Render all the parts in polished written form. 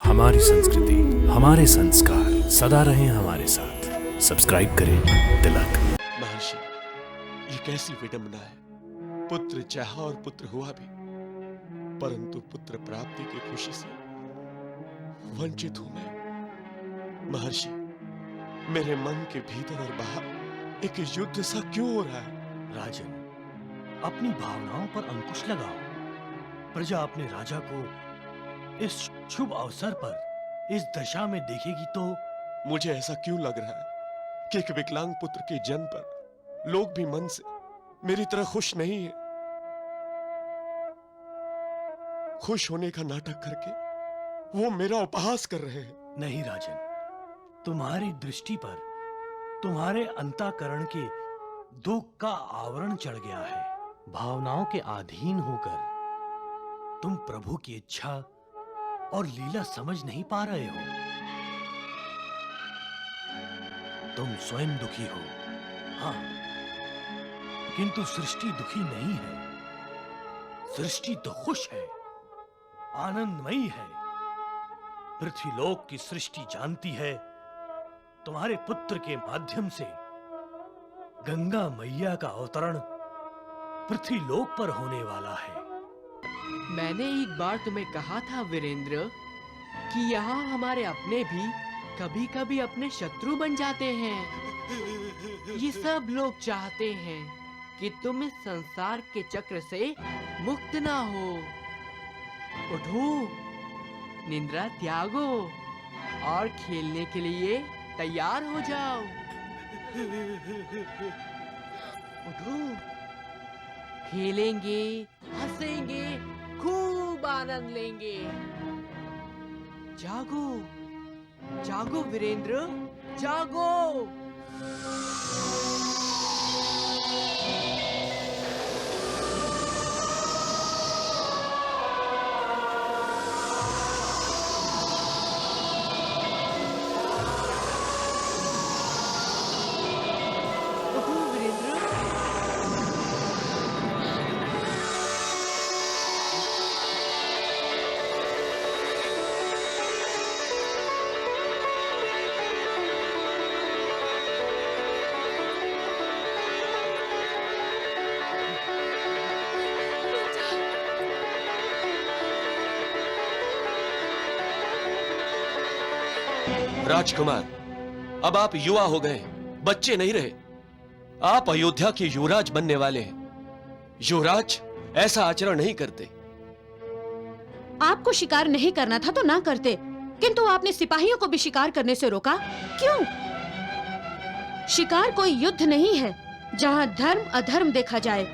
हमारी संस्कृति, हमारे संस्कार सदा रहें हमारे साथ। सब्सक्राइब करें तिलक। महर्षि, ये कैसी विडंबना है। पुत्र चाहा और पुत्र हुआ भी, परंतु पुत्र प्राप्ति की खुशी से वंचित हूं मैं। महर्षि, मेरे मन के भीतर और बाहर एक युद्ध सा क्यों हो रहा है? राजन, अपनी भावनाओं पर अंकुश लगाओ। प्रजा अपने राजा को इस शुभ अवसर पर इस दशा में देखेगी तो। मुझे ऐसा क्यों लग रहा है कि एक विकलांग पुत्र के जन्म पर लोग भी मन से मेरी तरह खुश नहीं है। खुश होने का नाटक करके वो मेरा उपहास कर रहे हैं। नहीं राजन, तुम्हारी दृष्टि पर तुम्हारे अंतःकरण के दुख का आवरण चढ़ गया है। भावनाओं के अधीन होकर तुम प्रभु की इच्छा और लीला समझ नहीं पा रहे हो। तुम स्वयं दुखी हो, हाँ, किंतु सृष्टि दुखी नहीं है। सृष्टि तो खुश है, आनंदमयी है। पृथ्वीलोक की सृष्टि जानती है तुम्हारे पुत्र के माध्यम से गंगा मैया का अवतरण पृथ्वीलोक पर होने वाला है। मैंने एक बार तुम्हें कहा था वीरेंद्र कि यहाँ हमारे अपने भी कभी-कभी अपने शत्रु बन जाते हैं। ये सब लोग चाहते हैं कि तुम इस संसार के चक्र से मुक्त ना हो। उठो, निद्रा त्यागो और खेलने के लिए तैयार हो जाओ। उठो, खेलेंगे, हंसेंगे, खूब आनंद लेंगे। जागो, जागो वीरेंद्र, जागो। उठो वीरेंद्र। राजकुमार, अब आप युवा हो गए, बच्चे नहीं रहे। आप अयोध्या के युवराज बनने वाले हैं। युवराज ऐसा आचरण नहीं करते। आपको शिकार नहीं करना था तो ना करते, किंतु आपने सिपाहियों को भी शिकार करने से रोका। क्यों? शिकार कोई युद्ध नहीं है जहां धर्म अधर्म देखा जाए।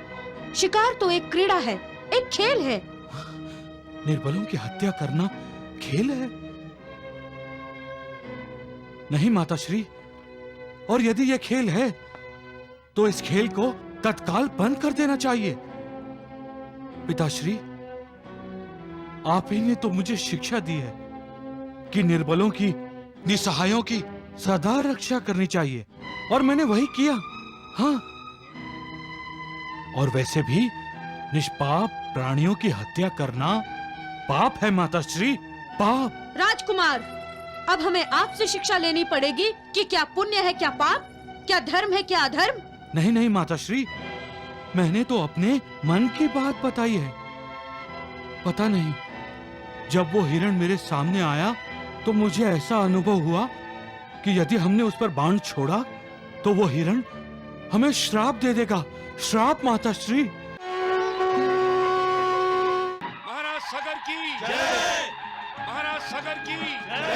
शिकार तो एक क्रीड़ा है, एक खेल है। निर्बलों की हत्या करना खेल है? नहीं माताश्री, और यदि यह खेल है तो इस खेल को तत्काल बंद कर देना चाहिए। पिताश्री, आप ही ने तो मुझे शिक्षा दी है कि निर्बलों की, निसहायों की सदा रक्षा करनी चाहिए, और मैंने वही किया। हाँ, और वैसे भी निष्पाप प्राणियों की हत्या करना पाप है माताश्री, पाप। राजकुमार, अब हमें आपसे शिक्षा लेनी पड़ेगी कि क्या पुण्य है, क्या पाप, क्या धर्म है, क्या अधर्म। नहीं नहीं माताश्री, मैंने तो अपने मन की बात बताई है। पता नहीं, जब वो हिरण मेरे सामने आया तो मुझे ऐसा अनुभव हुआ कि यदि हमने उस पर बाण छोड़ा तो वो हिरण हमें श्राप दे देगा। श्राप माताश्री। महाराज सगर की जय। महाराज सगर की जय।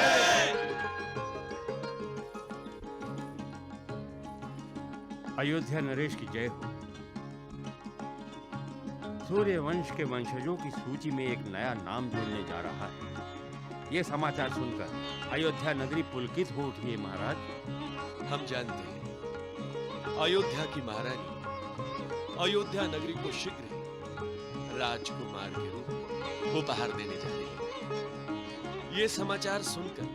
अयोध्या नरेश की जय हो। सूर्य वंश के वंशजों की सूची में एक नया नाम जुड़ने जा रहा है। ये समाचार सुनकर अयोध्या नगरी पुलकित हो उठी है महाराज। हम जानते हैं अयोध्या की महारानी अयोध्या नगरी को शीघ्र ही राजकुमार के रूप में उपहार देने जा रही है। ये समाचार सुनकर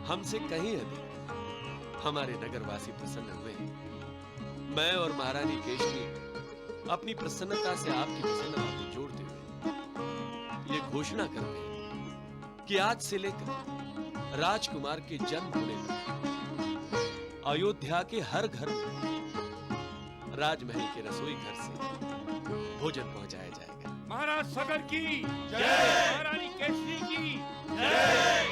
हमसे कहीं अधिक हमारे नगरवासी प्रसन्न हुए हैं। मैं और महारानी केशनी अपनी प्रसन्नता से आपकी प्रसन्नता को जोड़ते हुए ये घोषणा करते हैं कि आज से लेकर राजकुमार के जन्म होने तक अयोध्या के हर घर में राजमहल के रसोई घर से भोजन पहुंचाया जाएगा। महाराज सगर की जय, महारानी केसरी की जय।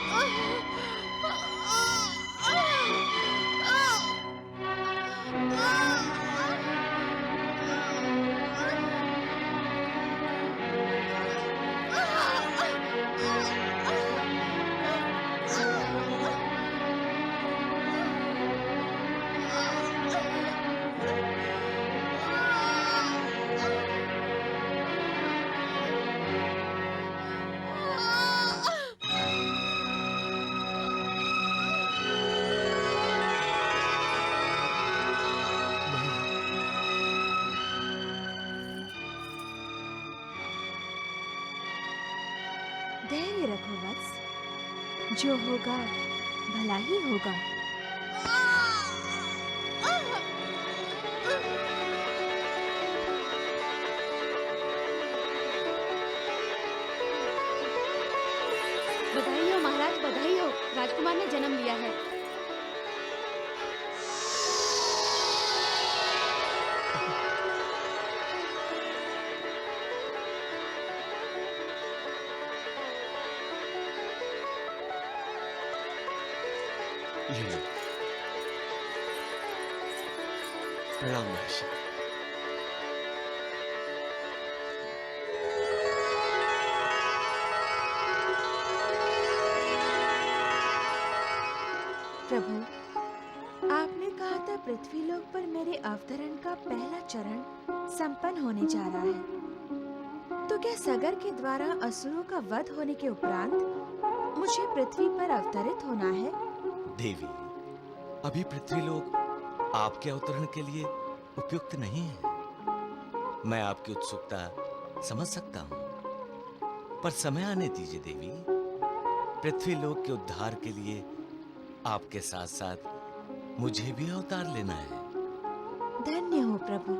धैर्य रखो वत्स, जो होगा भला ही होगा। बधाई हो महाराज, बधाई हो, राजकुमार ने जन्म लिया है। ये लो। प्रणाम महर्षि। प्रभु, आपने कहा था पृथ्वीलोक पर मेरे अवतरण का पहला चरण संपन्न होने जा रहा है, तो क्या सगर के द्वारा असुरों का वध होने के उपरांत मुझे पृथ्वी पर अवतरित होना है? देवी, अभी पृथ्वीलोक आपके अवतरण के लिए उपयुक्त नहीं है। मैं आपकी उत्सुकता समझ सकता हूँ, पर समय आने दीजिए देवी। पृथ्वीलोक के उद्धार के लिए आपके साथ साथ मुझे भी अवतार लेना है। धन्य हो प्रभु।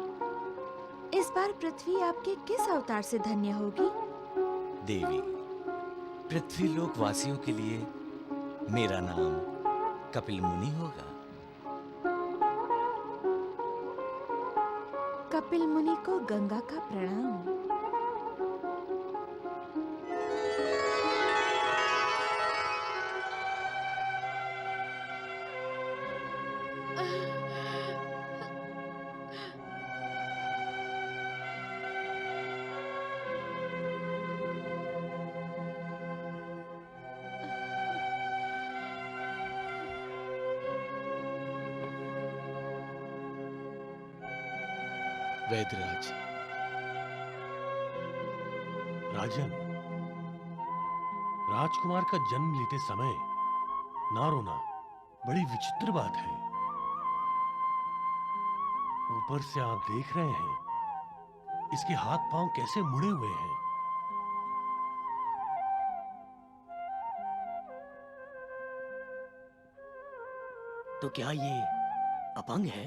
इस बार पृथ्वी आपके किस अवतार से धन्य होगी? देवी, पृथ्वीलोक वासियों के लिए मेरा नाम कपिल मुनि होगा। कपिल मुनि को गंगा का प्रणाम। वैद्यराज, राजन, राजकुमार का जन्म लेते समय ना रोना बड़ी विचित्र बात है। ऊपर से आप देख रहे हैं इसके हाथ पांव कैसे मुड़े हुए हैं। तो क्या ये अपंग है?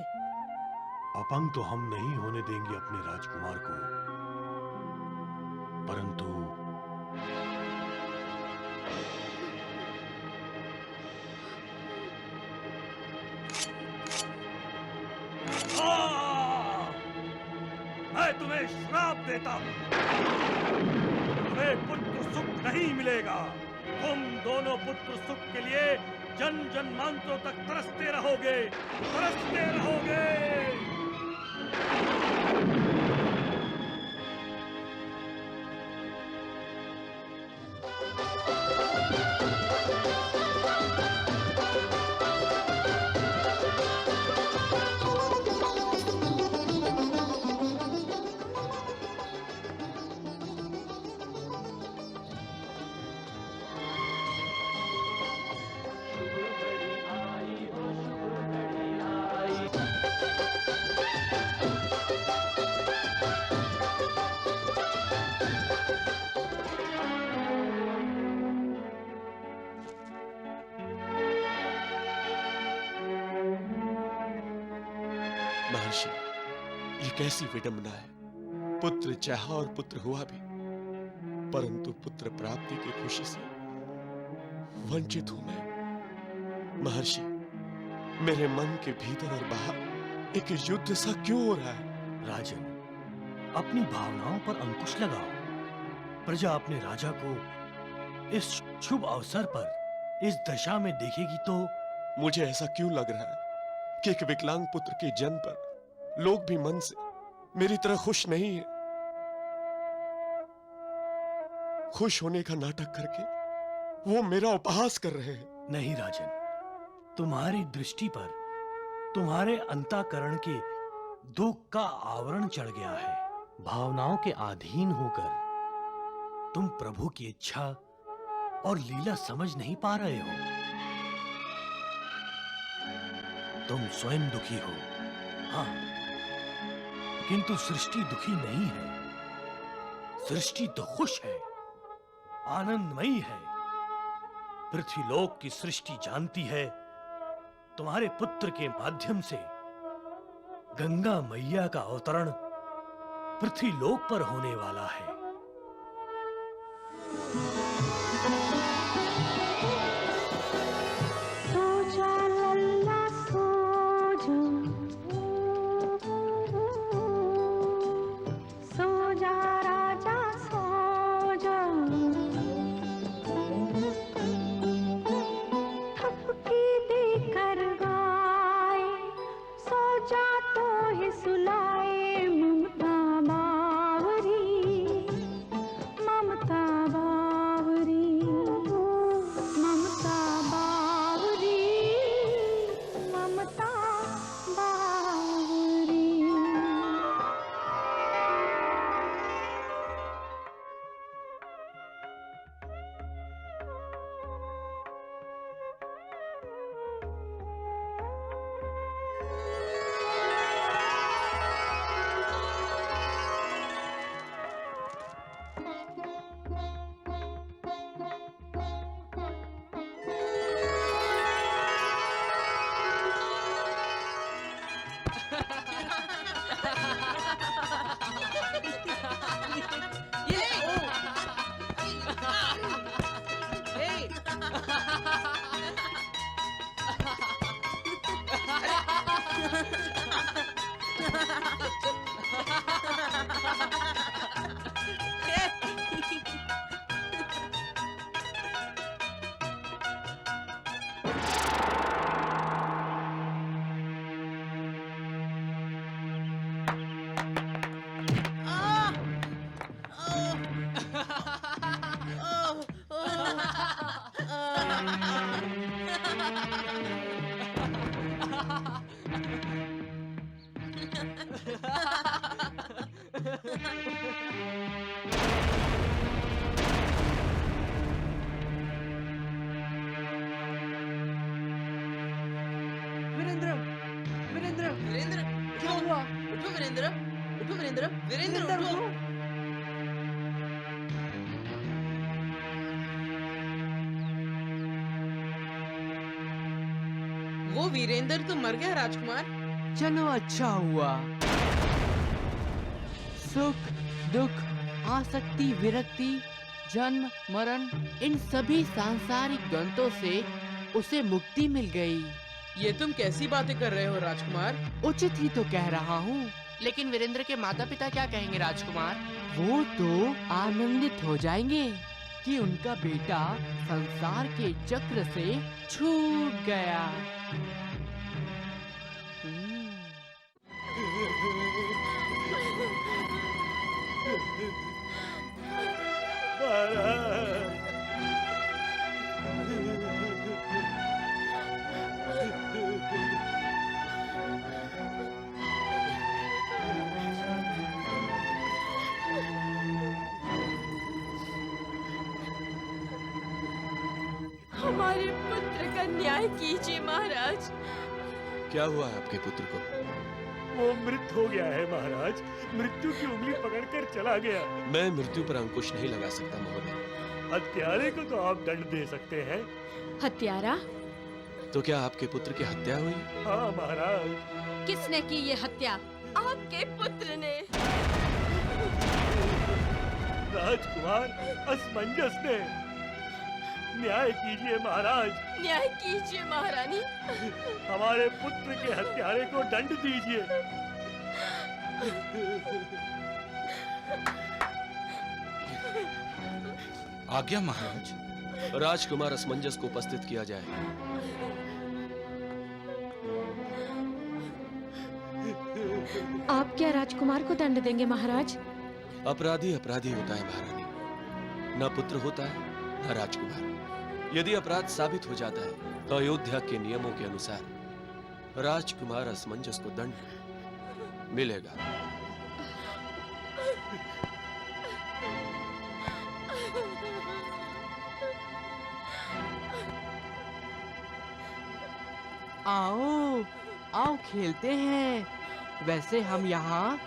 अपंग तो हम नहीं होने देंगे अपने राजकुमार को, परंतु मैं तुम्हें श्राप देता हूं। तुम्हें पुत्र सुख नहीं मिलेगा। तुम दोनों पुत्र सुख के लिए जन जन्मांतरों तक तरसते रहोगे, तरसते रहोगे। महर्षि, ये कैसी विडंबना है। पुत्र चाहा और पुत्र हुआ भी, परंतु पुत्र प्राप्ति की खुशी से वंचित हूं मैं। महर्षि, मेरे मन के भीतर और बाहर एक युद्ध सा क्यों हो रहा है? राजन, अपनी भावनाओं पर अंकुश लगाओ। प्रजा अपने राजा को इस शुभ अवसर पर इस दशा में देखेगी तो। मुझे ऐसा क्यों लग रहा है कि एक विकलांग पुत्र के जन्म पर लोग भी मन से मेरी तरह खुश नहीं है। खुश होने का नाटक करके वो मेरा उपहास कर रहे हैं। नहीं राजन, तुम्हारी दृष्टि पर तुम्हारे अंतःकरण के दुख का आवरण चढ़ गया है। भावनाओं के अधीन होकर तुम प्रभु की इच्छा और लीला समझ नहीं पा रहे हो। तुम स्वयं दुखी हो, हाँ, किंतु सृष्टि दुखी नहीं है। सृष्टि तो खुश है, आनंदमयी है। पृथ्वीलोक की सृष्टि जानती है तुम्हारे पुत्र के माध्यम से गंगा मैया का अवतरण पृथ्वीलोक पर होने वाला है। वो वीरेंद्र तो मर गया राजकुमार। चलो अच्छा हुआ। सुख दुख, आसक्ति विरक्ति, जन्म मरण, इन सभी सांसारिक द्वंद्वों से उसे मुक्ति मिल गई। ये तुम कैसी बातें कर रहे हो राजकुमार? उचित ही तो कह रहा हूँ। लेकिन वीरेंद्र के माता पिता क्या कहेंगे राजकुमार? वो तो आनंदित हो जाएंगे कि उनका बेटा संसार के चक्र से छूट गया। हमारे पुत्र का न्याय कीजिए महाराज। क्या हुआ है आपके पुत्र को? वो मृत हो गया है महाराज। मृत्यु की उंगली पकड़कर चला गया। मैं मृत्यु पर अंकुश नहीं लगा सकता महोदय। हत्यारे को तो आप दंड दे सकते हैं। हत्यारा? तो क्या आपके पुत्र की हत्या हुई? हाँ महाराज। किसने की ये हत्या? आपके पुत्र ने। राजकुमार असमंजस ने। न्याय कीजिए महाराज। न्याय कीजिए महारानी। हमारे पुत्र के हत्यारे को दंड दीजिए। आज्ञा महाराज। राजकुमार असमंजस को उपस्थित किया जाए। आप क्या राजकुमार को दंड देंगे महाराज? अपराधी अपराधी होता है महारानी, न पुत्र होता है न राजकुमार। यदि अपराध साबित हो जाता है तो अयोध्या के नियमों के अनुसार राजकुमार असमंजस को दंड मिलेगा। आओ आओ खेलते हैं। वैसे हम यहाँ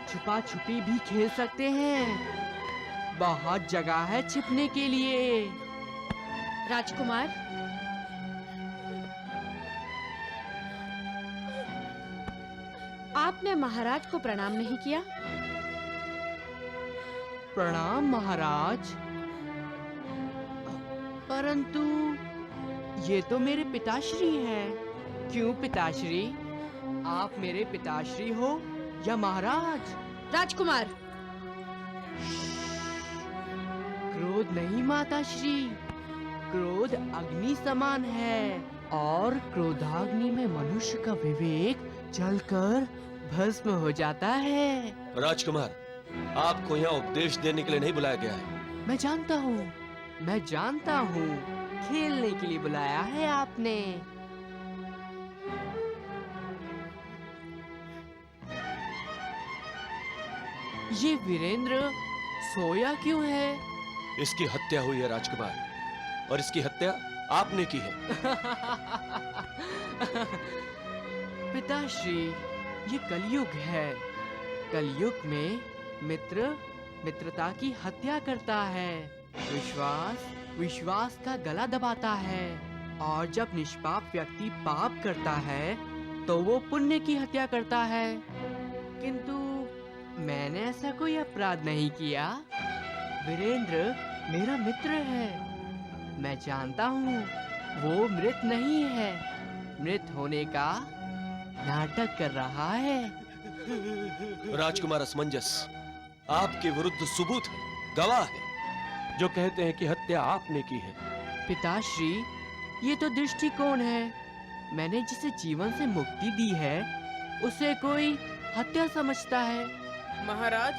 छुपा छुपी भी खेल सकते हैं। बहुत जगह है छिपने के लिए। राजकुमार, आपने महाराज को प्रणाम नहीं किया? प्रणाम महाराज। परंतु ये तो मेरे पिताश्री हैं। क्यों पिताश्री? आप मेरे पिताश्री हो या महाराज? राजकुमार, क्रोध नहीं माताश्री। क्रोध अग्नि समान है और क्रोधाग्नि में मनुष्य का विवेक जलकर भस्म हो जाता है। राजकुमार, आपको यहाँ उपदेश देने के लिए नहीं बुलाया गया है। मैं जानता हूँ खेलने के लिए बुलाया है आपने। ये वीरेंद्र सोया क्यों है? इसकी हत्या हुई है राजकुमार, और इसकी हत्या आपने की है। पिताश्री, ये कलयुग है। कलयुग में मित्र मित्रता की हत्या करता है। विश्वास विश्वास का गला दबाता है। और जब निष्पाप व्यक्ति पाप करता है तो वो पुण्य की हत्या करता है। किंतु मैंने ऐसा कोई अपराध नहीं किया। वीरेंद्र मेरा मित्र है। मैं जानता हूँ वो मृत नहीं है। मृत होने का नाटक कर रहा है। राजकुमार असमंजस, आपके विरुद्ध सबूत है, गवाह है, जो कहते हैं कि हत्या आपने की है। पिताश्री, ये तो दृष्टिकोण है। मैंने जिसे जीवन से मुक्ति दी है उसे कोई हत्या समझता है। महाराज,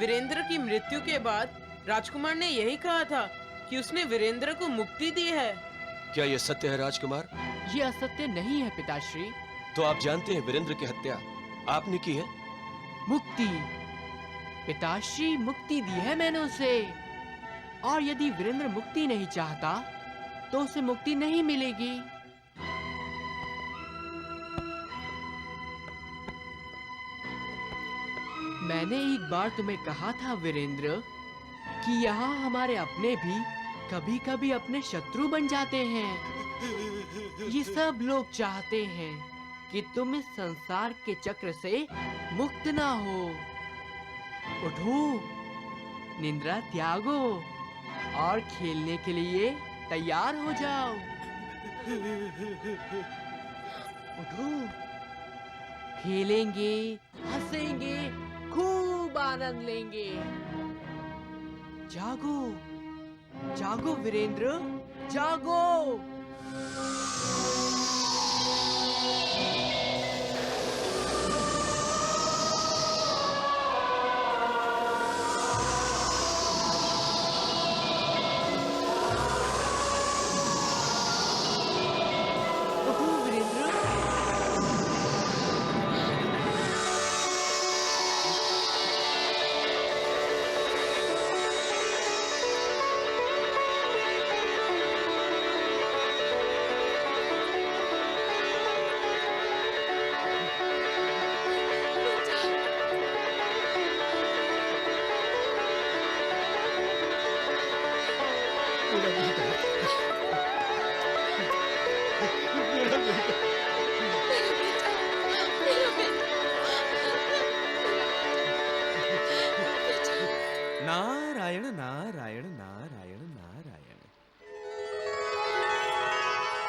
वीरेंद्र की मृत्यु के बाद राजकुमार ने यही कहा था कि उसने वीरेंद्र को मुक्ति दी है। क्या यह सत्य है राजकुमार? ये असत्य नहीं है पिताश्री। तो आप जानते हैं वीरेंद्र की हत्या आपने की है? मुक्ति? पिताश्री, मुक्ति दी है मैंने उसे। और यदि वीरेंद्र मुक्ति नहीं चाहता तो उसे मुक्ति नहीं मिलेगी। मैंने एक बार तुम्हें कहा था वीरेंद्र कि यहाँ हमारे अपने भी कभी कभी अपने शत्रु बन जाते हैं। ये सब लोग चाहते हैं कि तुम इस संसार के चक्र से मुक्त ना हो। उठो, निंद्रा त्यागो और खेलने के लिए तैयार हो जाओ। उठो, खेलेंगे, हंसेंगे, खूब आनंद लेंगे। जागो, जागो वीरेंद्र, जागो।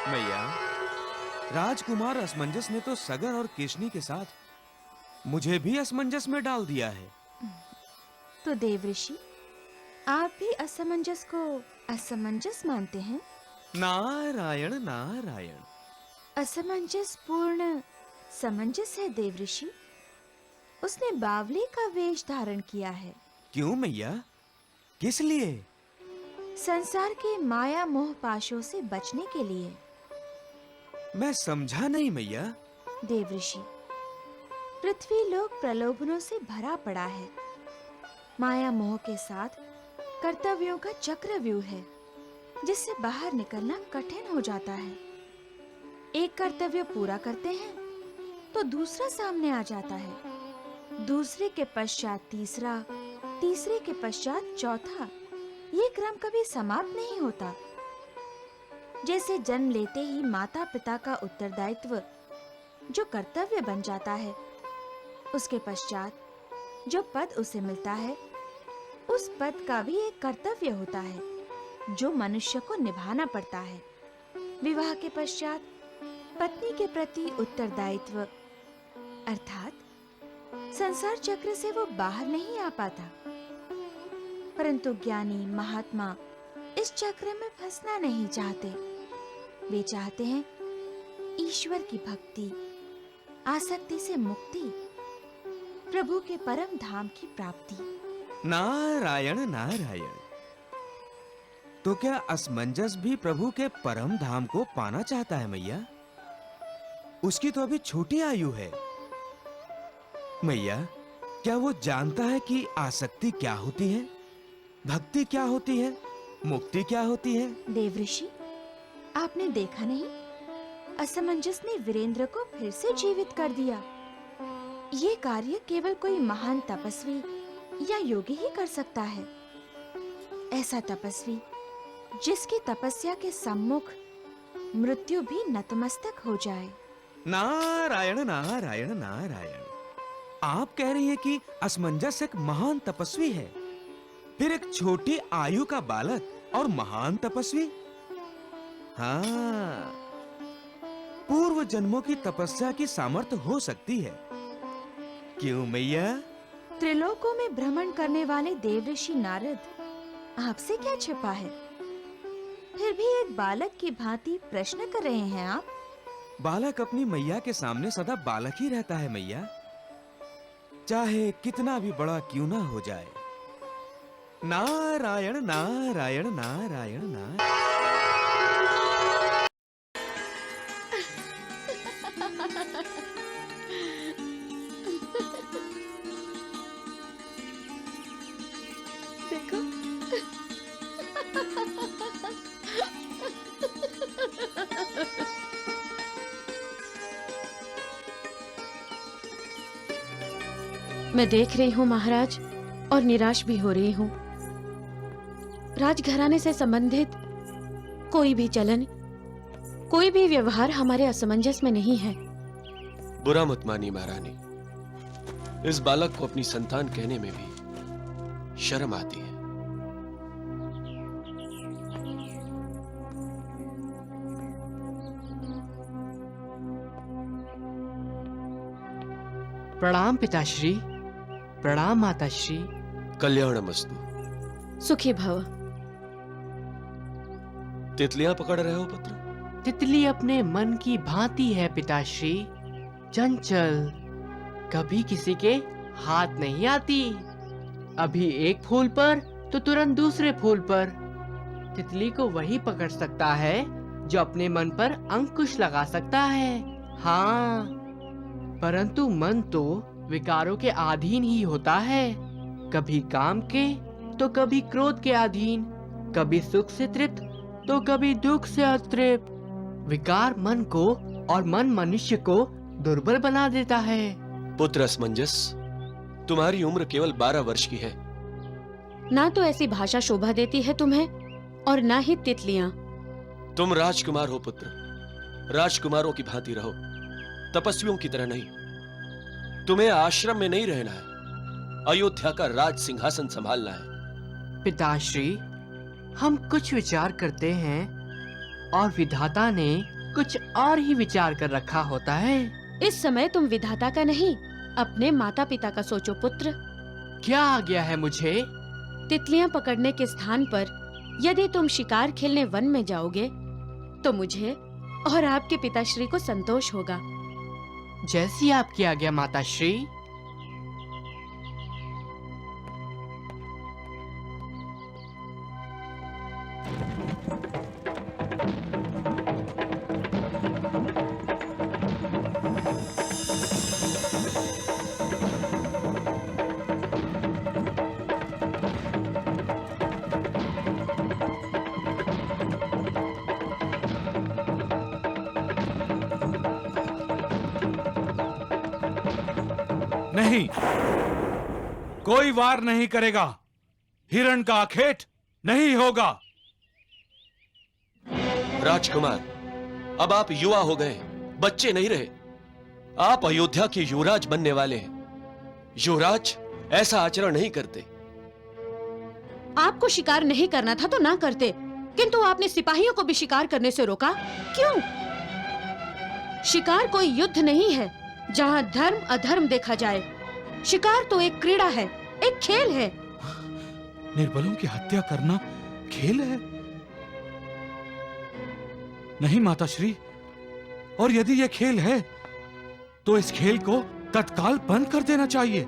मैया, राजकुमार असमंजस ने तो सगर और केशनी के साथ मुझे भी असमंजस में डाल दिया है। तो देवऋषि, आप भी असमंजस को असमंजस मानते हैं? नारायण नारायण। असमंजस पूर्ण समंजस है देवऋषि। उसने बावले का वेश धारण किया है। क्यों मैया, किस लिए? संसार के माया मोह पाशों से बचने के लिए। मैं समझा नहीं मैया। देवऋषि, पृथ्वी लोक प्रलोभनों से भरा पड़ा है। माया मोह के साथ कर्तव्यों का चक्रव्यूह है, जिससे बाहर निकलना कठिन हो जाता है। एक कर्तव्य पूरा करते हैं तो दूसरा सामने आ जाता है, दूसरे के पश्चात तीसरा, तीसरे के पश्चात चौथा। ये क्रम कभी समाप्त नहीं होता। जैसे जन्म लेते ही माता पिता का उत्तरदायित्व जो कर्तव्य बन जाता है, उसके पश्चात जो पद उसे मिलता है, उस पद का भी एक कर्तव्य होता है जो मनुष्य को निभाना पड़ता है। विवाह के पश्चात पत्नी के प्रति उत्तरदायित्व, अर्थात संसार चक्र से वो बाहर नहीं आ पाता। परंतु ज्ञानी महात्मा इस चक्र में फंसना नहीं चाहते। वे चाहते हैं ईश्वर की भक्ति, आसक्ति से मुक्ति, प्रभु के परम धाम की प्राप्ति। नारायण नारायण। तो क्या असमंजस भी प्रभु के परम धाम को पाना चाहता है मैया? उसकी तो अभी छोटी आयु है। मैया, क्या वो जानता है कि आसक्ति क्या होती है, भक्ति क्या होती है, मुक्ति क्या होती है? देवऋषि, आपने देखा नहीं, असमंजस ने वीरेंद्र को फिर से जीवित कर दिया। ये कार्य केवल कोई महान तपस्वी या योगी ही कर सकता है। ऐसा तपस्वी जिसकी तपस्या के सम्मुख मृत्यु भी नतमस्तक हो जाए। नारायण नारायण नारायण। आप कह रही हैं कि असमंजस एक महान तपस्वी है, फिर एक छोटी आयु का बालक और महान तपस्वी? हाँ, पूर्व जन्मों की तपस्या की सामर्थ्य हो सकती है। क्यों मैया? त्रिलोकों में भ्रमण करने वाले देवऋषि नारद, आपसे क्या छिपा है? फिर भी एक बालक की भांति प्रश्न कर रहे हैं आप? बालक अपनी मैया के सामने सदा बालक ही रहता है मैया, चाहे कितना भी बड़ा क्यों ना हो जाए। नारायण नारायण नारायण नारायण। देखो, मैं देख रही हूँ महाराज, और निराश भी हो रही हूँ। राजघराने से संबंधित कोई भी चलन, कोई भी व्यवहार हमारे असमंजस में नहीं है। बुरा मत मानिए महारानी, इस बालक को अपनी संतान कहने में भी शर्म आती है। प्रणाम पिताश्री, प्रणाम माताश्री। कल्याणमस्तु। सुखी भव। तितलियां पकड़ रहे हो पुत्र? तितली अपने मन की भांति है पिताश्री, चंचल, कभी किसी के हाथ नहीं आती। अभी एक फूल पर तो तुरंत दूसरे फूल पर। तितली को वही पकड़ सकता है जो अपने मन पर अंकुश लगा सकता है। हाँ, परंतु मन तो विकारों के अधीन ही होता है, कभी काम के तो कभी क्रोध के अधीन, कभी सुख से तृप्त तो कभी दुख से अतृप्त। विकार मन को और मन मनुष्य को दुर्बल बना देता है। पुत्र असमंजस, तुम्हारी उम्र केवल 12 वर्ष की है। ना तो ऐसी भाषा शोभा देती है तुम्हें, और ना ही तितलियां। तुम राजकुमार हो पुत्र, राजकुमारों की भांति रहो, तपस्वियों की तरह नहीं। तुम्हें आश्रम में नहीं रहना है, अयोध्या का राज सिंहासन संभालना है। पिताश्री, हम कुछ विचार करते हैं और विधाता ने कुछ और ही विचार कर रखा होता है। इस समय तुम विधाता का नहीं, अपने माता पिता का सोचो पुत्र। क्या आ गया है मुझे? तितलियां पकड़ने के स्थान पर यदि तुम शिकार खेलने वन में जाओगे तो मुझे और आपके पिताश्री को संतोष होगा। जैसी आपकी आज्ञा माताश्री। नहीं, कोई वार नहीं करेगा। हिरण का आखेट नहीं होगा। राजकुमार, अब आप युवा हो गए, बच्चे नहीं रहे। आप अयोध्या के युवराज बनने वाले हैं। युवराज ऐसा आचरण नहीं करते। आपको शिकार नहीं करना था तो ना करते, किंतु आपने सिपाहियों को भी शिकार करने से रोका। क्यों? शिकार कोई युद्ध नहीं है जहाँ धर्म अधर्म देखा जाए। शिकार तो एक क्रीड़ा है, एक खेल है। निर्बलों की हत्या करना खेल है? नहीं माताश्री, और यदि यह खेल है तो इस खेल को तत्काल बंद कर देना चाहिए।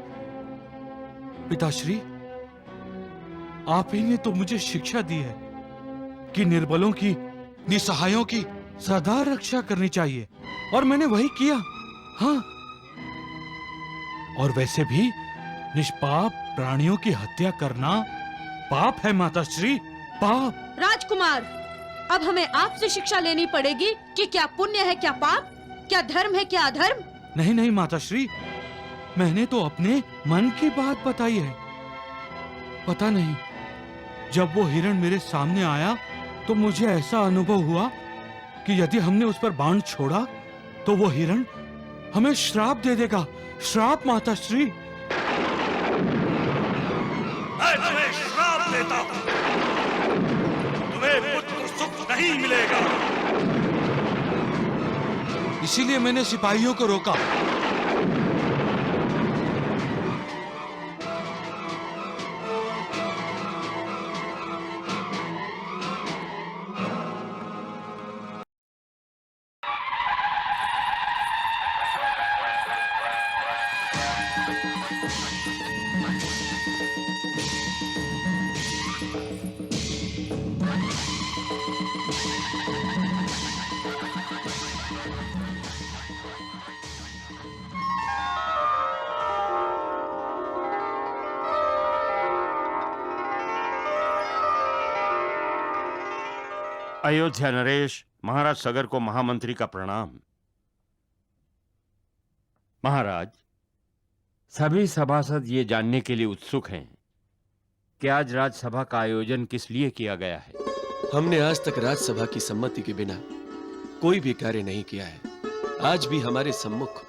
पिताश्री, आप ही ने तो मुझे शिक्षा दी है कि निर्बलों की, निसहायों की सदा रक्षा करनी चाहिए, और मैंने वही किया। हाँ, और वैसे भी निष्पाप प्राणियों की हत्या करना पाप है माताश्री, पाप। राजकुमार, अब हमें आपसे शिक्षा लेनी पड़ेगी कि क्या पुण्य है क्या पाप, क्या धर्म है क्या अधर्म। नहीं नहीं माताश्री, मैंने तो अपने मन की बात बताई है। पता नहीं, जब वो हिरण मेरे सामने आया तो मुझे ऐसा अनुभव हुआ कि यदि हमने उस पर बाण छोड़ा तो वो हिरण हमें श्राप दे देगा। श्राप माताश्री। मैं तुम्हें श्राप देता हूं। तुम्हें पुत्र सुख नहीं मिलेगा। इसीलिए मैंने सिपाहियों को रोका। अयोध्या नरेश, महाराज सगर को महामंत्री का प्रणाम। महाराज, सभी सभासद ये जानने के लिए उत्सुक हैं कि आज राजसभा का आयोजन किस लिए किया गया है। हमने आज तक राजसभा की सम्मति के बिना कोई भी कार्य नहीं किया है। आज भी हमारे सम्मुख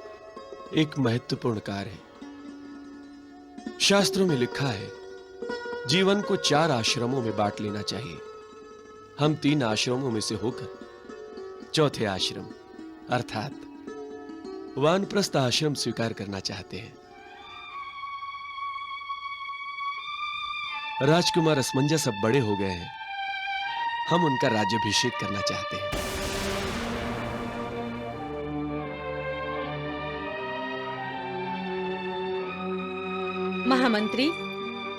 एक महत्वपूर्ण कार्य है। शास्त्रों में लिखा है, जीवन को 4 आश्रमों में बांट लेना चाहिए। हम 3 आश्रमों में से होकर चौथे आश्रम अर्थात वानप्रस्थ आश्रम स्वीकार करना चाहते हैं। राजकुमार असमंजस अब बड़े हो गए हैं। हम उनका राज्याभिषेक करना चाहते हैं। महामंत्री,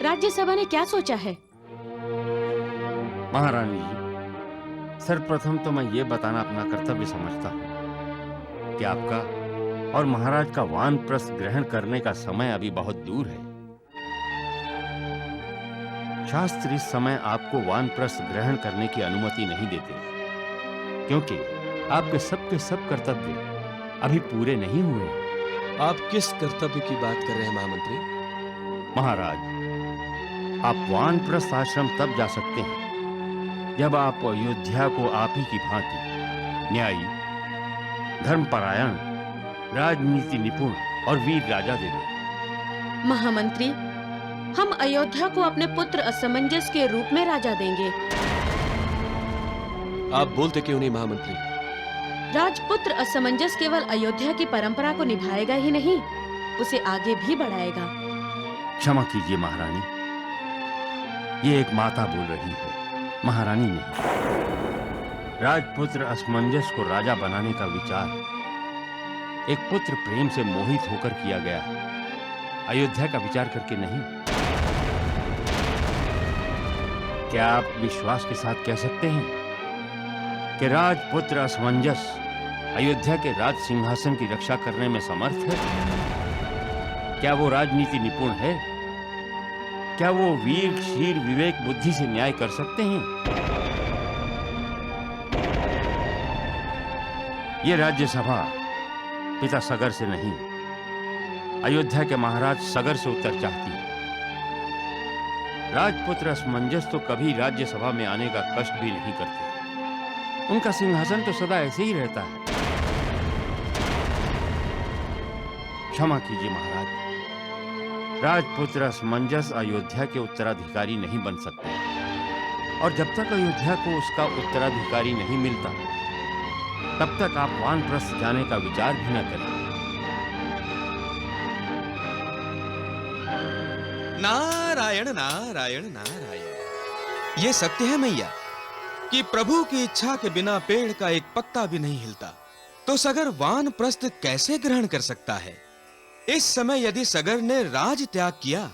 राज्यसभा ने क्या सोचा है? महारानी जी, सर्वप्रथम तो मैं ये बताना अपना कर्तव्य समझता हूँ कि आपका और महाराज का वानप्रस्थ ग्रहण करने का समय अभी बहुत दूर है। शास्त्र इस समय आपको वानप्रस्थ ग्रहण करने की अनुमति नहीं देते, क्योंकि आपके सब कर्तव्य अभी पूरे नहीं हुए। आप किस कर्तव्य की बात कर रहे हैं महामंत्री? महाराज, आप वानप्रस्थ आश्रम तब जा सकते हैं जब आप अयोध्या को आप ही की भांति न्यायी, धर्मपरायण, राजनीति निपुण और वीर राजा दे दें। महामंत्री, हम अयोध्या को अपने पुत्र असमंजस के रूप में राजा देंगे। आप बोलते क्यों नहीं महामंत्री? राजपुत्र असमंजस केवल अयोध्या की परंपरा को निभाएगा ही नहीं, उसे आगे भी बढ़ाएगा। क्षमा कीजिए महारानी, ये एक माता बोल रही है, महारानी नहीं। राजपुत्र असमंजस को राजा बनाने का विचार एक पुत्र प्रेम से मोहित होकर किया गया, अयोध्या का विचार करके नहीं। क्या आप विश्वास के साथ कह सकते हैं कि राजपुत्र असमंजस अयोध्या के राज सिंहासन की रक्षा करने में समर्थ है? क्या वो राजनीति निपुण है? क्या वो वीर शीर विवेक बुद्धि से न्याय कर सकते हैं? ये राज्यसभा पिता सगर से नहीं, अयोध्या के महाराज सगर से उत्तर चाहती है। राजपुत्र असमंजस तो कभी राज्यसभा में आने का कष्ट भी नहीं करते, उनका सिंहासन तो सदा ऐसे ही रहता है। क्षमा कीजिए महाराज, राजपुत्र असमंजस अयोध्या के उत्तराधिकारी नहीं बन सकते, और जब तक अयोध्या को उसका उत्तराधिकारी नहीं मिलता, तब तक आप वानप्रस्थ जाने का विचार भी न करें। नारायण नारायण नारायण। ये सत्य है मैया कि प्रभु की इच्छा के बिना पेड़ का एक पत्ता भी नहीं हिलता, तो सगर वानप्रस्थ कैसे ग्रहण कर सकता है? इस समय यदि सगर ने राज त्याग किया,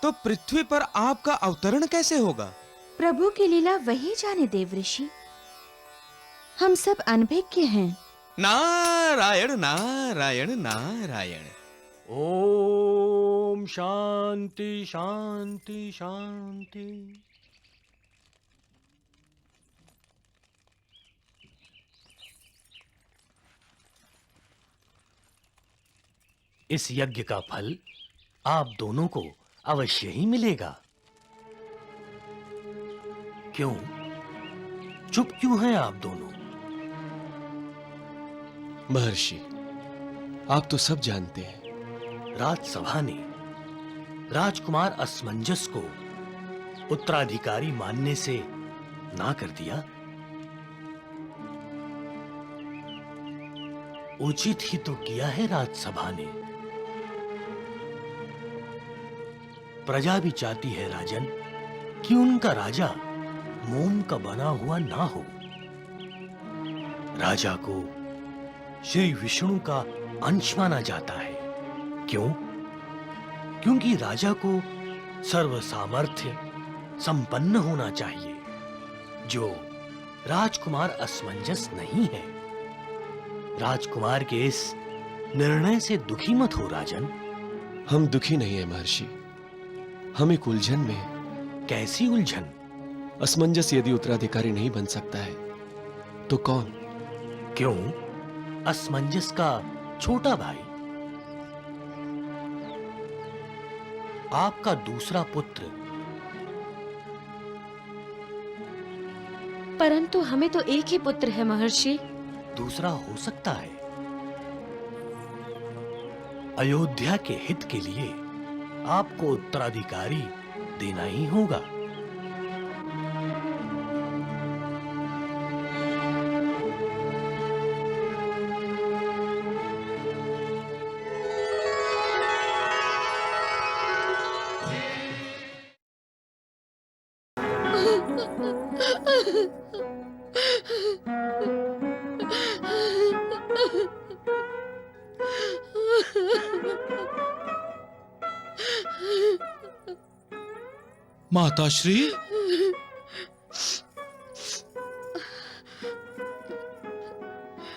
तो पृथ्वी पर आपका अवतरण कैसे होगा? प्रभु की लीला वही जाने देवऋषि, हम सब अनभिज्ञ हैं। नारायण नारायण नारायण। ओम शांति शांति शांति। इस यज्ञ का फल आप दोनों को अवश्य ही मिलेगा। क्यों चुप क्यों हैं आप दोनों? महर्षि, आप तो सब जानते हैं। राजसभा ने राजकुमार असमंजस को उत्तराधिकारी मानने से ना कर दिया। उचित ही तो किया है राजसभा ने। प्रजा भी चाहती है राजन कि उनका राजा मोम का बना हुआ ना हो। राजा को श्री विष्णु का अंश माना जाता है। क्यों? क्योंकि राजा को सर्व सामर्थ्य संपन्न होना चाहिए, जो राजकुमार असमंजस नहीं है। राजकुमार के इस निर्णय से दुखी मत हो राजन। हम दुखी नहीं है महर्षि, हम एक उलझन में हैं। कैसी उलझन? असमंजस यदि उत्तराधिकारी नहीं बन सकता है तो कौन? क्यों? असमंजस का छोटा भाई, आपका दूसरा पुत्र। परंतु हमें तो एक ही पुत्र है महर्षि। दूसरा हो सकता है। अयोध्या के हित के लिए आपको उत्तराधिकारी देना ही होगा। माताश्री,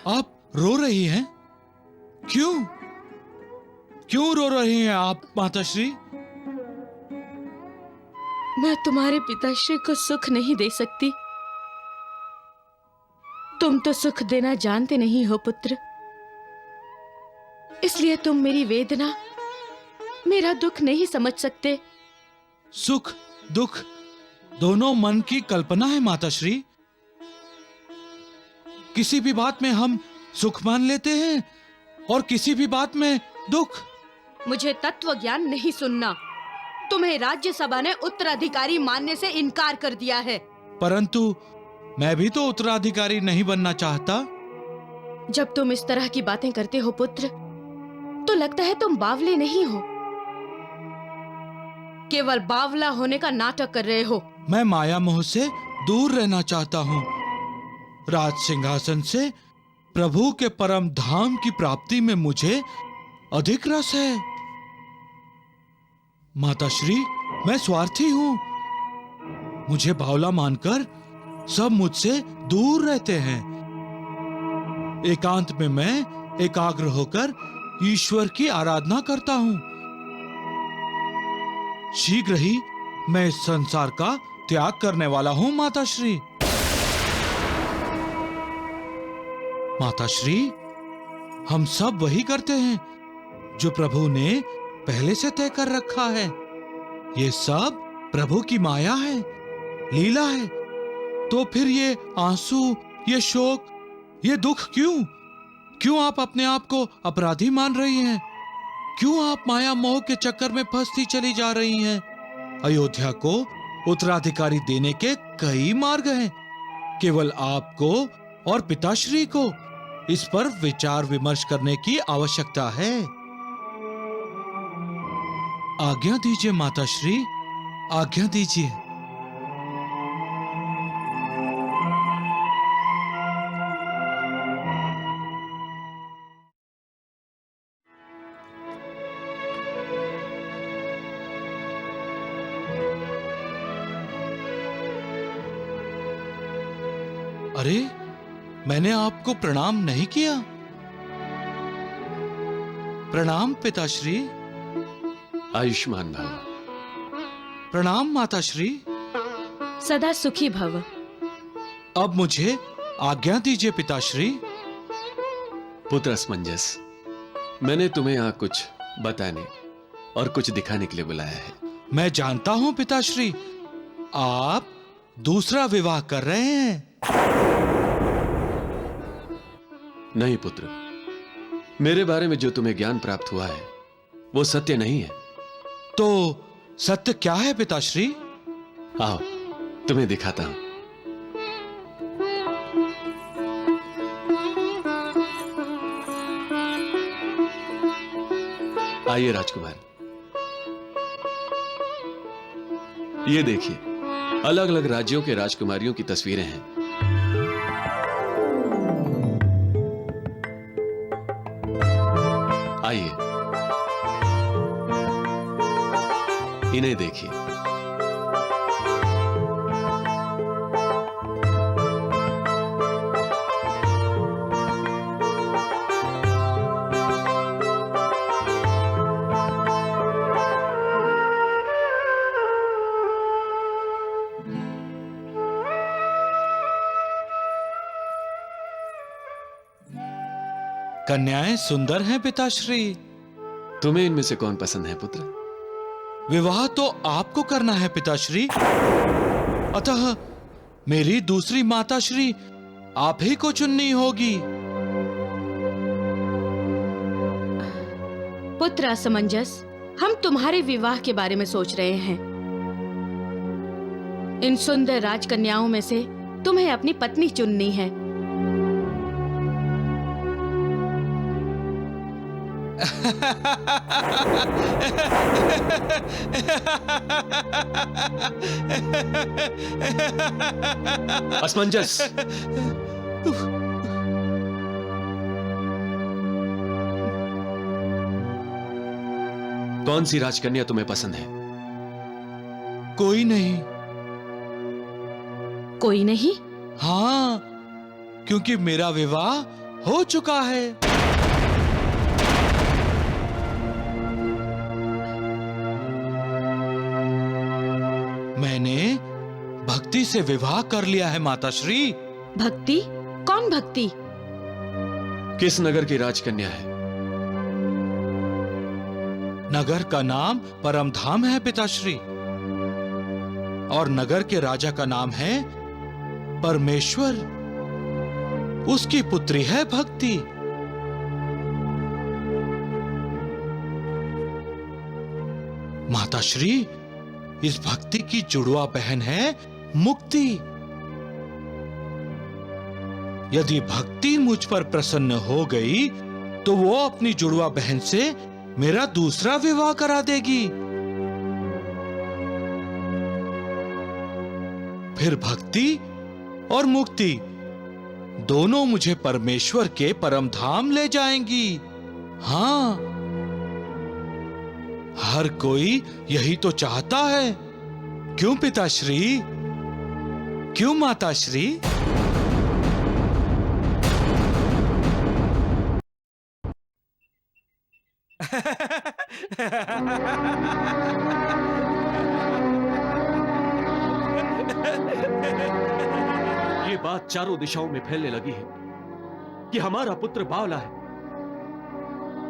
आप रो रही हैं? क्यों? क्यों रो रही हैं आप माताश्री? मैं तुम्हारे पिताश्री को सुख नहीं दे सकती। तुम तो सुख देना जानते नहीं हो पुत्र, इसलिए तुम मेरी वेदना, मेरा दुख नहीं समझ सकते। सुख दुख दोनों मन की कल्पना है माताश्री। किसी भी बात में हम सुख मान लेते हैं और किसी भी बात में दुख। मुझे तत्व ज्ञान नहीं सुनना। तुम्हें राज्यसभा ने उत्तराधिकारी मानने से इनकार कर दिया है। परंतु मैं भी तो उत्तराधिकारी नहीं बनना चाहता। जब तुम इस तरह की बातें करते हो पुत्र, तो लगता है तुम बावले नहीं हो, केवल बावला होने का नाटक कर रहे हो। मैं माया मोह से दूर रहना चाहता हूँ। राज सिंहासन से प्रभु के परम धाम की प्राप्ति में मुझे अधिक रस है। माताश्री, मैं स्वार्थी हूँ। मुझे बावला मानकर सब मुझसे दूर रहते हैं। एकांत में मैं एकाग्र होकर ईश्वर की आराधना करता हूँ। शीघ्र ही मैं इस संसार का त्याग करने वाला हूँ माताश्री। माताश्री, हम सब वही करते हैं जो प्रभु ने पहले से तय कर रखा है। ये सब प्रभु की माया है, लीला है। तो फिर ये आंसू, ये शोक, ये दुख क्यों? क्यों आप अपने आप को अपराधी मान रही हैं? क्यों आप माया मोह के चक्कर में फंसती चली जा रही हैं? अयोध्या को उत्तराधिकारी देने के कई मार्ग हैं। केवल आपको और पिताश्री को इस पर विचार विमर्श करने की आवश्यकता है। आज्ञा दीजिए माताश्री, आज्ञा दीजिए। अरे, मैंने आपको प्रणाम नहीं किया। प्रणाम पिताश्री। आयुष्मान भव। प्रणाम माताश्री। सदा सुखी भव। अब मुझे आज्ञा दीजिए पिताश्री। पुत्र असमंजस, मैंने तुम्हें यहाँ कुछ बताने और कुछ दिखाने के लिए बुलाया है। मैं जानता हूँ पिताश्री, आप दूसरा विवाह कर रहे हैं। नहीं पुत्र, मेरे बारे में जो तुम्हें ज्ञान प्राप्त हुआ है वो सत्य नहीं है। तो सत्य क्या है पिताश्री? आओ, तुम्हें दिखाता हूं। आइए राजकुमार, ये देखिए, अलग अलग राज्यों के राजकुमारियों की तस्वीरें हैं। आइए, इन्हें देखिए। कन्याएं सुंदर हैं पिताश्री। तुम्हें इनमें से कौन पसंद है पुत्र? विवाह तो आपको करना है पिताश्री, अतः मेरी दूसरी माताश्री आप ही को चुननी होगी। पुत्र असमंजस, हम तुम्हारे विवाह के बारे में सोच रहे हैं। इन सुंदर राजकन्याओं में से तुम्हें अपनी पत्नी चुननी है। असमंजस, कौन सी राजकन्या तुम्हें पसंद है? कोई नहीं। कोई नहीं? हाँ, क्योंकि मेरा विवाह हो चुका है। मैंने भक्ति से विवाह कर लिया है माताश्री। भक्ति? कौन भक्ति? किस नगर की राजकन्या है? नगर का नाम परमधाम है पिताश्री, और नगर के राजा का नाम है परमेश्वर। उसकी पुत्री है भक्ति। माताश्री, इस भक्ति की जुड़वा बहन है मुक्ति। यदि भक्ति मुझ पर प्रसन्न हो गई तो वो अपनी जुड़वा बहन से मेरा दूसरा विवाह करा देगी। फिर भक्ति और मुक्ति दोनों मुझे परमेश्वर के परम धाम ले जाएंगी। हाँ, हर कोई यही तो चाहता है। क्यों पिताश्री? क्यों माताश्री? ये बात चारों दिशाओं में फैलने लगी है कि हमारा पुत्र बावला है।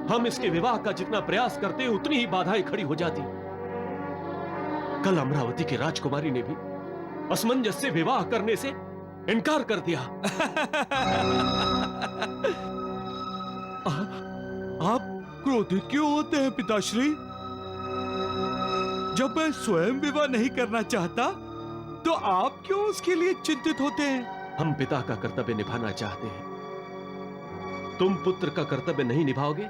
हम इसके विवाह का जितना प्रयास करते उतनी ही बाधाएं खड़ी हो जाती। कल अमरावती की राजकुमारी ने भी असमंजस से विवाह करने से इनकार कर दिया। आप क्रोधित क्यों होते हैं पिताश्री? जब मैं स्वयं विवाह नहीं करना चाहता तो आप क्यों उसके लिए चिंतित होते हैं? हम पिता का कर्तव्य निभाना चाहते हैं। तुम पुत्र का कर्तव्य नहीं निभाओगे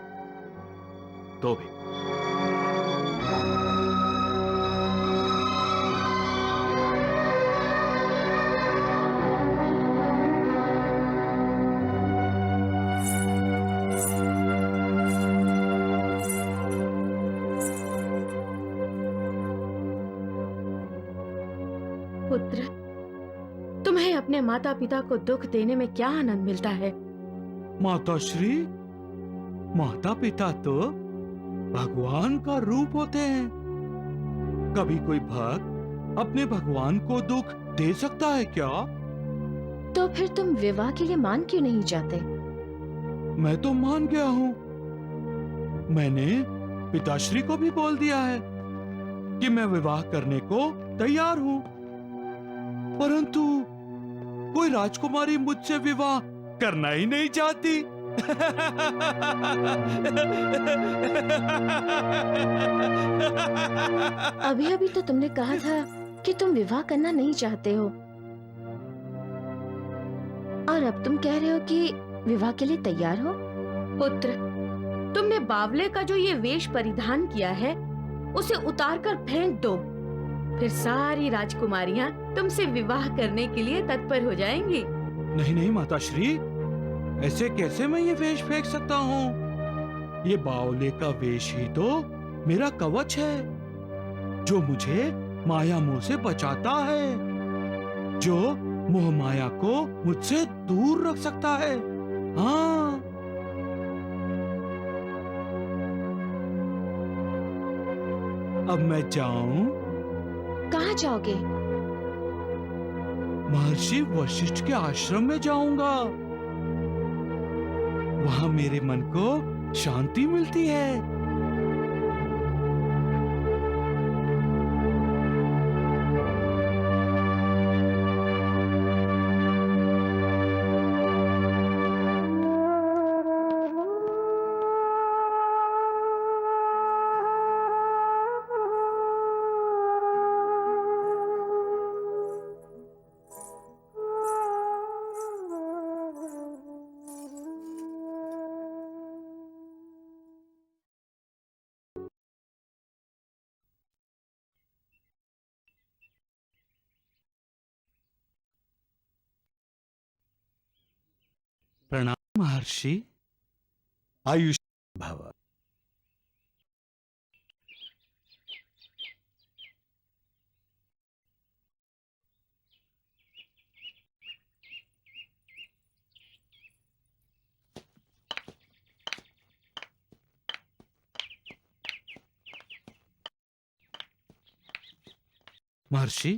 तो भी। पुत्र, तुम्हें अपने माता पिता को दुख देने में क्या आनंद मिलता है? माताश्री, माता पिता तो भगवान का रूप होते हैं। कभी कोई भक्त अपने भगवान को दुख दे सकता है क्या? तो फिर तुम विवाह के लिए मान क्यों नहीं जाते? मैं तो मान गया हूँ। मैंने पिताश्री को भी बोल दिया है कि मैं विवाह करने को तैयार हूँ, परंतु कोई राजकुमारी मुझसे विवाह करना ही नहीं चाहती। अभी अभी तो तुमने कहा था कि तुम विवाह करना नहीं चाहते हो, और अब तुम कह रहे हो कि विवाह के लिए तैयार हो। पुत्र, तुमने बावले का जो ये वेश परिधान किया है उसे उतार कर फेंक दो, फिर सारी राजकुमारियां तुमसे विवाह करने के लिए तत्पर हो जाएंगी। नहीं नहीं माताश्री, ऐसे कैसे मैं ये वेश फेंक सकता हूँ? ये बावले का वेश ही तो मेरा कवच है, जो मुझे माया मोह से बचाता है, जो मोह माया को मुझसे दूर रख सकता है। हाँ, अब मैं जाऊं? कहाँ जाओगे? महर्षि वशिष्ठ के आश्रम में जाऊंगा। वहां मेरे मन को शांति मिलती है। प्रणाम महर्षि। आयुष भव। महर्षि,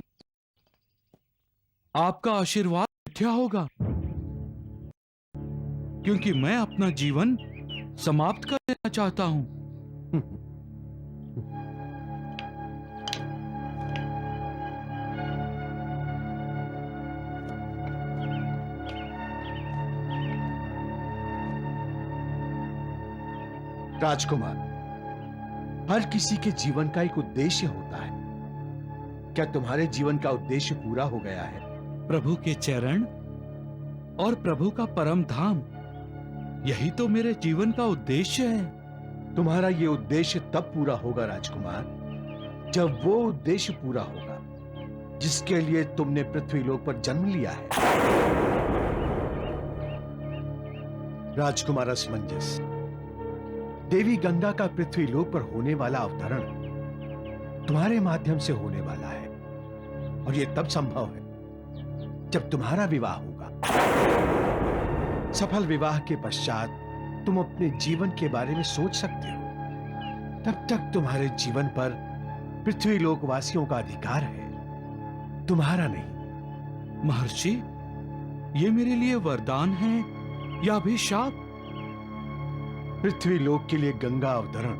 आपका आशीर्वाद मिथ्या होगा, क्योंकि मैं अपना जीवन समाप्त कर देना चाहता हूं। राजकुमार, हर किसी के जीवन का एक उद्देश्य होता है। क्या तुम्हारे जीवन का उद्देश्य पूरा हो गया है? प्रभु के चरण और प्रभु का परम धाम, यही तो मेरे जीवन का उद्देश्य है। तुम्हारा ये उद्देश्य तब पूरा होगा राजकुमार, जब वो उद्देश्य पूरा होगा जिसके लिए तुमने पृथ्वीलोक पर जन्म लिया है। राजकुमार असमंजस, देवी गंगा का पृथ्वीलोक पर होने वाला अवतरण तुम्हारे माध्यम से होने वाला है, और यह तब संभव है जब तुम्हारा विवाह होगा। सफल विवाह के पश्चात तुम अपने जीवन के बारे में सोच सकते हो। तब तक तुम्हारे जीवन पर पृथ्वीलोक वासियों का अधिकार है, तुम्हारा नहीं। महर्षि, ये मेरे लिए वरदान है या अभिशाप? पृथ्वीलोक के लिए गंगा अवतरण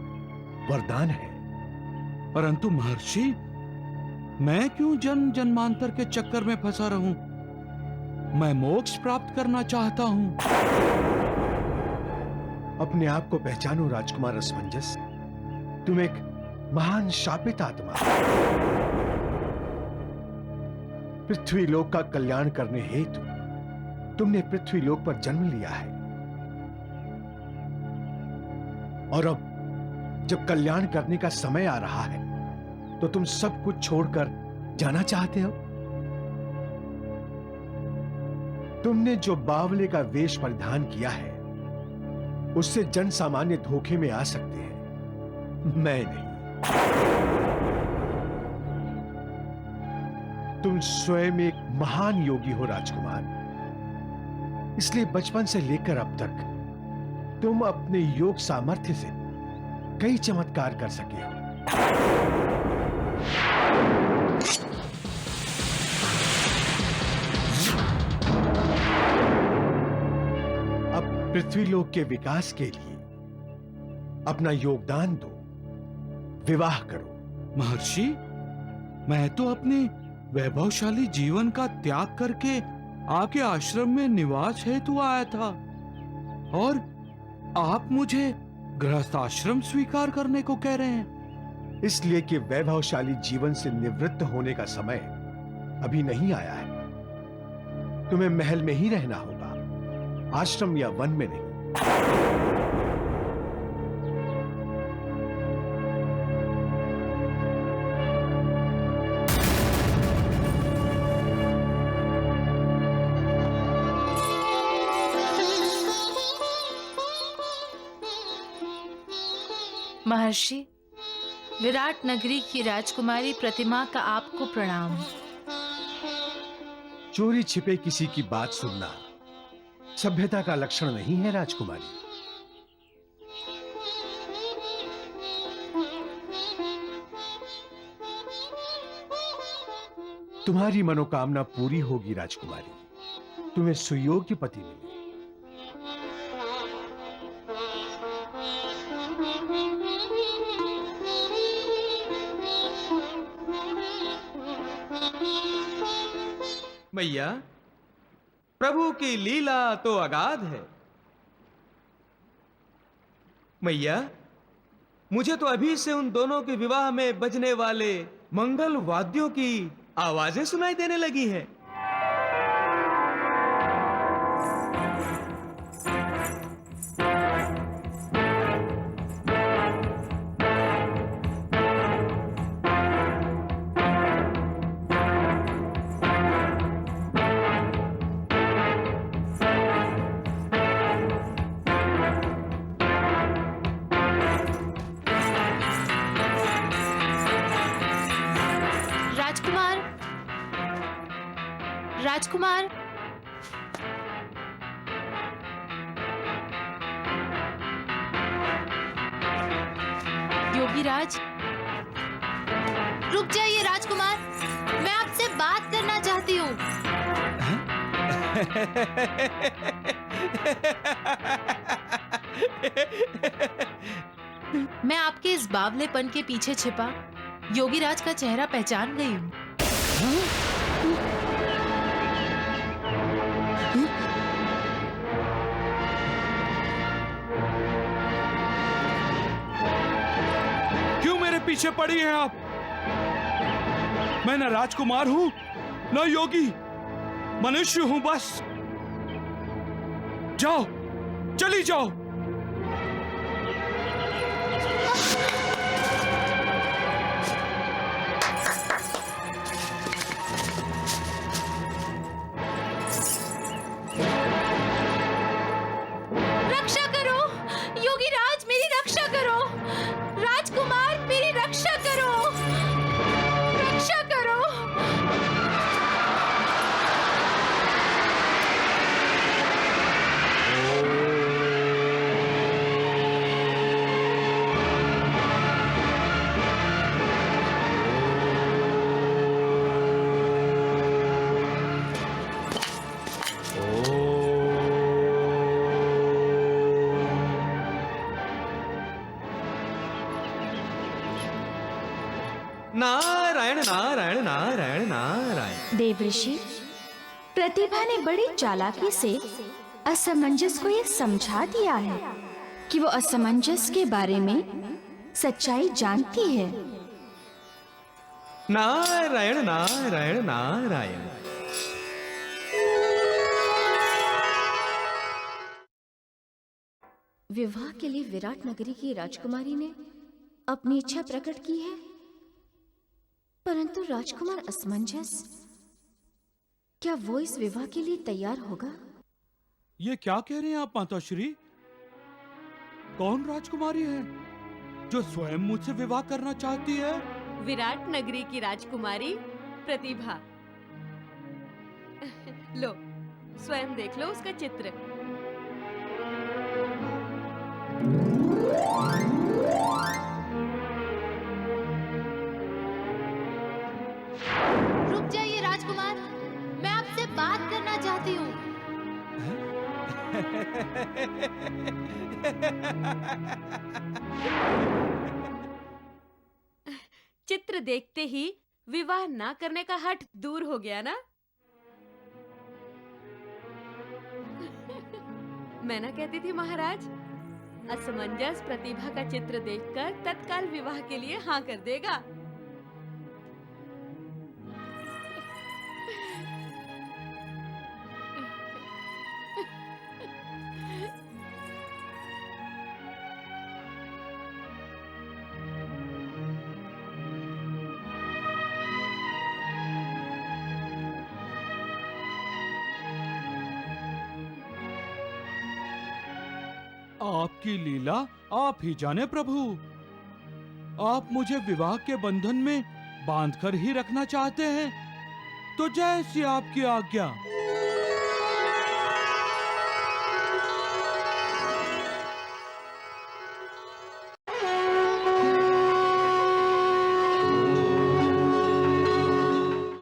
वरदान है। परंतु महर्षि, मैं क्यों जन्म जन्मांतर के चक्कर में फंसा रहूं? मैं मोक्ष प्राप्त करना चाहता हूं। अपने आप को पहचानो राजकुमार असमंजस, तुम एक महान शापित आत्मा हो। पृथ्वीलोक का कल्याण करने हेतु तुमने पृथ्वीलोक पर जन्म लिया है, और अब जब कल्याण करने का समय आ रहा है तो तुम सब कुछ छोड़कर जाना चाहते हो। तुमने जो बावले का वेश परिधान किया है उससे जन सामान्य धोखे में आ सकते हैं, मैं नहीं। तुम स्वयं एक महान योगी हो राजकुमार, इसलिए बचपन से लेकर अब तक तुम अपने योग सामर्थ्य से कई चमत्कार कर सके हो। अब पृथ्वीलोक के विकास के लिए अपना योगदान दो, विवाह करो। महर्षि, मैं तो अपने वैभवशाली जीवन का त्याग करके आपके आश्रम में निवास हेतु आया था, और आप मुझे गृहस्थ आश्रम स्वीकार करने को कह रहे हैं। इसलिए कि वैभवशाली जीवन से निवृत्त होने का समय अभी नहीं आया है। तुम्हें महल में ही रहना होगा, आश्रम या वन में नहीं। महर्षि, विराट नगरी की राजकुमारी प्रतिमा का आपको प्रणाम। चोरी छिपे किसी की बात सुनना सभ्यता का लक्षण नहीं है राजकुमारी। तुम्हारी मनोकामना पूरी होगी राजकुमारी, तुम्हें सुयोग्य पति मिले। मैया, प्रभु की लीला तो अगाध है। मैया, मुझे तो अभी से उन दोनों के विवाह में बजने वाले मंगल वाद्यों की आवाजें सुनाई देने लगी हैं। राजकुमार, योगीराज, रुक जाइए राजकुमार, मैं आपसे बात करना चाहती हूँ। मैं आपके इस बावलेपन के पीछे छिपा योगीराज का चेहरा पहचान गई हूँ। क्यों मेरे पीछे पड़ी हैं आप? मैं न राजकुमार हूं न योगी, मनुष्य हूं बस। जाओ, चली जाओ। रक्षा करो योगी राज, मेरी रक्षा करो। राजकुमार मेरी रक्षा करो, रक्षा करो। नारायण नारायण नारायण नारायण। देवऋषि, प्रतिभा ने बड़ी चालाकी से असमंजस को ये समझा दिया है कि वो असमंजस के बारे में सच्चाई जानती है। नारायण नारायण नारायण। विवाह के लिए विराट नगरी की राजकुमारी ने अपनी इच्छा प्रकट की है, परंतु राजकुमार असमंजस, क्या वो इस विवाह के लिए तैयार होगा? ये क्या कह रहे हैं आप माताश्री? कौन राजकुमारी है जो स्वयं मुझसे विवाह करना चाहती है? विराट नगरी की राजकुमारी प्रतिभा। लो, स्वयं देख लो उसका चित्र। रुक जाइए राजकुमार, मैं आपसे बात करना चाहती हूँ। चित्र देखते ही विवाह ना करने का हठ दूर हो गया ना? मैं ना कहती थी महाराज, असमंजस प्रतिभा का चित्र देखकर तत्काल विवाह के लिए हाँ कर देगा। आपकी लीला आप ही जाने प्रभु। आप मुझे विवाह के बंधन में बांधकर ही रखना चाहते हैं, तो जैसी आपकी आज्ञा।